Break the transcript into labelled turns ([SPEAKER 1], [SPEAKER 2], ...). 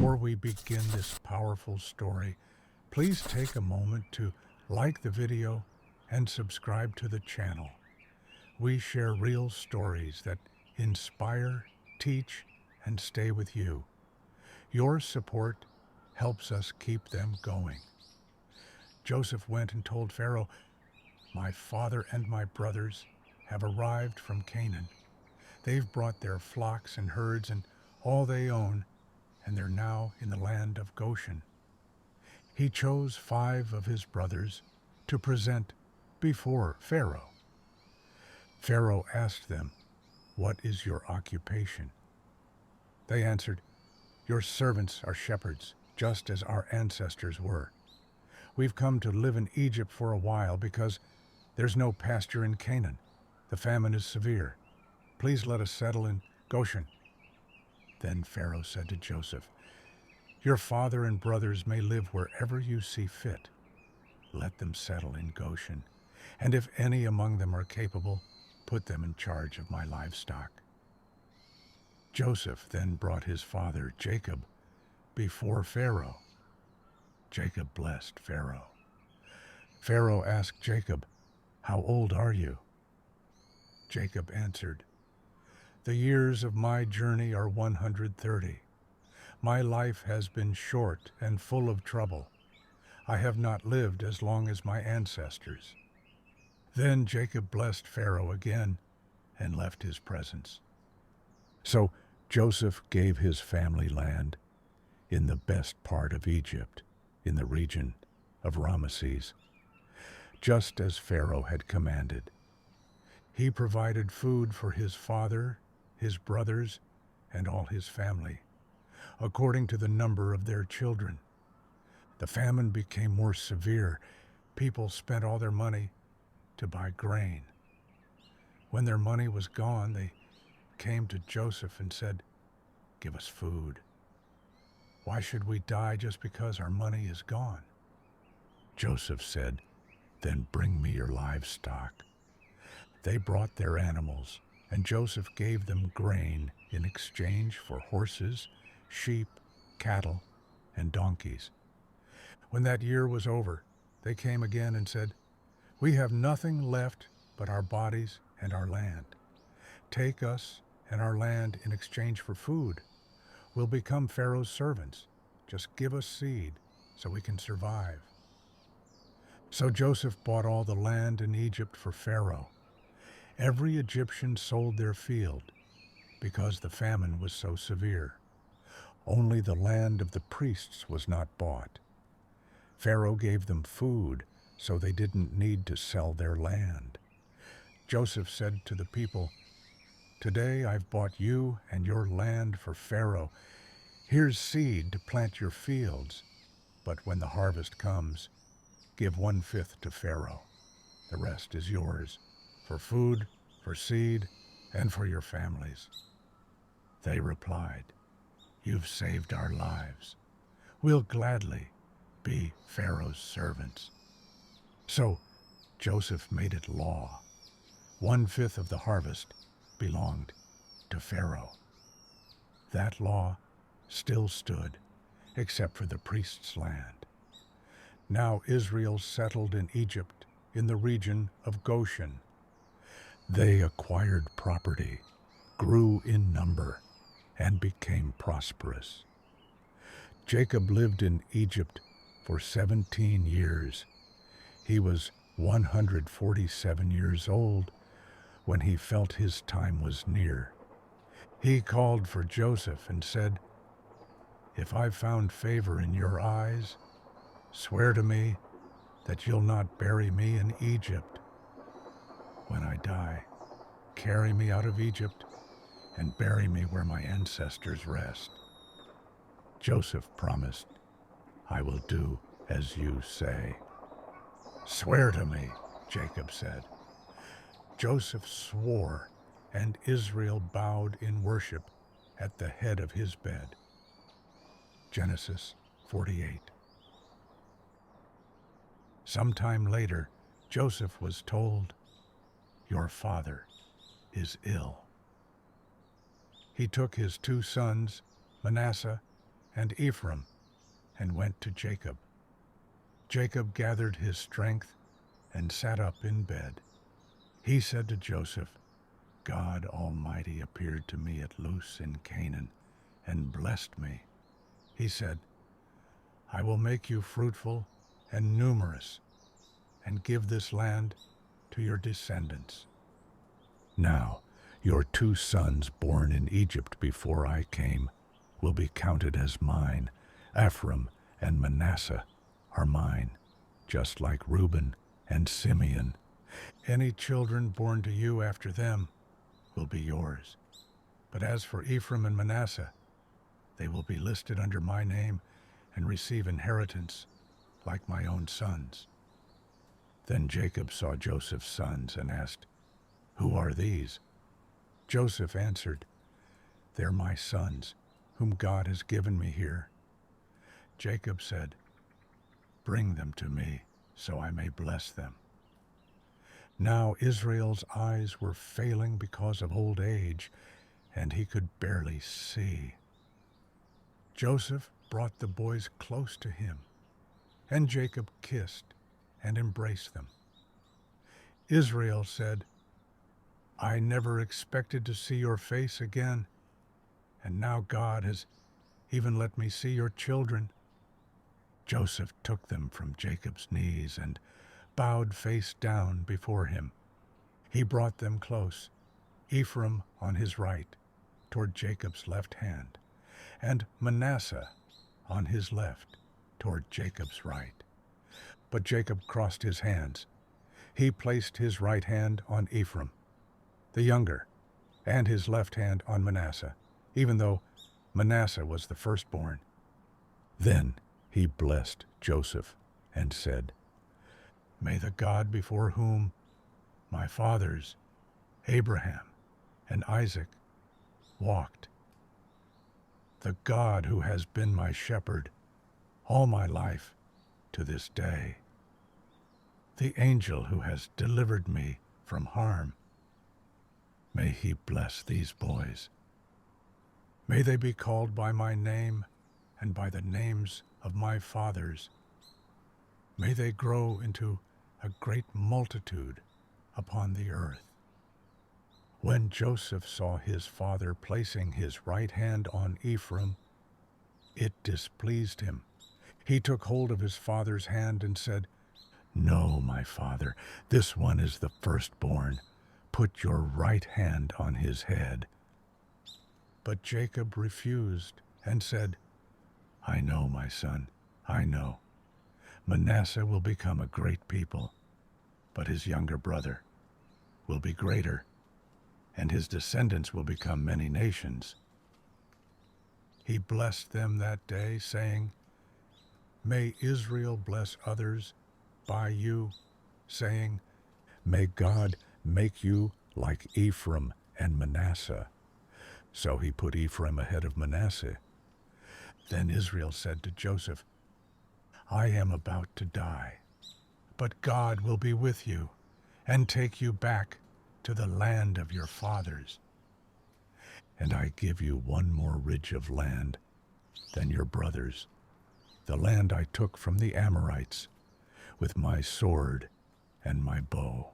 [SPEAKER 1] Before we begin this powerful story, please take a moment to like the video and subscribe to the channel. We share real stories that inspire, teach, and stay with you. Your support helps us keep them going. Joseph went and told Pharaoh, "My father and my brothers have arrived from Canaan. They've brought their flocks and herds and all they own, and they're now in the land of Goshen." He chose 5 of his brothers to present before Pharaoh. Pharaoh asked them, "What is your occupation?" They answered, "Your servants are shepherds, just as our ancestors were. We've come to live in Egypt for a while because there's no pasture in Canaan. The famine is severe. Please let us settle in Goshen." Then Pharaoh said to Joseph, "Your father and brothers may live wherever you see fit. Let them settle in Goshen, and if any among them are capable, put them in charge of my livestock." Joseph then brought his father Jacob before Pharaoh. Jacob blessed Pharaoh. Pharaoh asked Jacob, "How old are you?" Jacob answered, "The years of my journey are 130. My life has been short and full of trouble. I have not lived as long as my ancestors." Then Jacob blessed Pharaoh again and left his presence. So Joseph gave his family land in the best part of Egypt, in the region of Ramesses, just as Pharaoh had commanded. He provided food for his father, his brothers, and all his family, according to the number of their children. The famine became more severe. People spent all their money to buy grain. When their money was gone, they came to Joseph and said, "Give us food. Why should we die just because our money is gone?" Joseph said, "Then bring me your livestock." They brought their animals, and Joseph gave them grain in exchange for horses, sheep, cattle, and donkeys. When that year was over, they came again and said, "We have nothing left but our bodies and our land. Take us and our land in exchange for food. We'll become Pharaoh's servants. Just give us seed so we can survive." So Joseph bought all the land in Egypt for Pharaoh. Every Egyptian sold their field because the famine was so severe. Only the land of the priests was not bought. Pharaoh gave them food so they didn't need to sell their land. Joseph said to the people, "Today I've bought you and your land for Pharaoh. Here's seed to plant your fields, but when the harvest comes, give 1/5 to Pharaoh. The rest is yours, for food, for seed, and for your families." They replied, "You've saved our lives. We'll gladly be Pharaoh's servants." So Joseph made it law. 1/5 of the harvest belonged to Pharaoh. That law still stood, except for the priest's land. Now Israel settled in Egypt, in the region of Goshen. They acquired property, grew in number, and became prosperous. Jacob lived in Egypt for 17 years. He was 147 years old when he felt his time was near. He called for Joseph and said, "If I've found favor in your eyes, swear to me that you'll not bury me in Egypt. When I die, carry me out of Egypt and bury me where my ancestors rest." Joseph promised, "I will do as you say." "Swear to me," Jacob said. Joseph swore, and Israel bowed in worship at the head of his bed. Genesis 48. Sometime later, Joseph was told, "Your father is ill." He took his 2 sons, Manasseh and Ephraim, and went to Jacob. Jacob gathered his strength and sat up in bed. He said to Joseph, God Almighty appeared to me at Luz in Canaan and blessed me. He said, I will make you fruitful and numerous and give this land to your descendants. Now, your 2 sons born in Egypt before I came will be counted as mine. Ephraim and Manasseh are mine, just like Reuben and Simeon. Any children born to you after them will be yours. But as for Ephraim and Manasseh, they will be listed under my name and receive inheritance like my own sons. Then Jacob saw Joseph's sons and asked, Who are these? Joseph answered, They're my sons, whom God has given me here. Jacob said, Bring them to me, so I may bless them. Now Israel's eyes were failing because of old age, and he could barely see. Joseph brought the boys close to him, and Jacob kissed and embraced them. Israel said, I never expected to see your face again, and now God has even let me see your children. Joseph took them from Jacob's knees and bowed face down before him. He brought them close, Ephraim on his right, toward Jacob's left hand, and Manasseh on his left, toward Jacob's right. But Jacob crossed his hands. He placed his right hand on Ephraim, the younger, and his left hand on Manasseh, even though Manasseh was the firstborn. Then he blessed Joseph and said, May the God before whom my fathers, Abraham and Isaac, walked, the God who has been my shepherd all my life to this day, the angel who has delivered me from harm, may he bless these boys. May they be called by my name and by the names of my fathers. May they grow into a great multitude upon the earth. When Joseph saw his father placing his right hand on Ephraim, it displeased him. He took hold of his father's hand and said, No, my father, this one is the firstborn. Put your right hand on his head. But Jacob refused and said, I know, my son, I know. Manasseh will become a great people, but his younger brother will be greater, and his descendants will become many nations. He blessed them that day, saying, May Israel bless others by you, saying, May God make you like Ephraim and Manasseh. So he put Ephraim ahead of Manasseh. Then Israel said to Joseph, I am about to die, but God will be with you and take you back to the land of your fathers. And I give you one more ridge of land than your brothers, the land I took from the Amorites with my sword and my bow.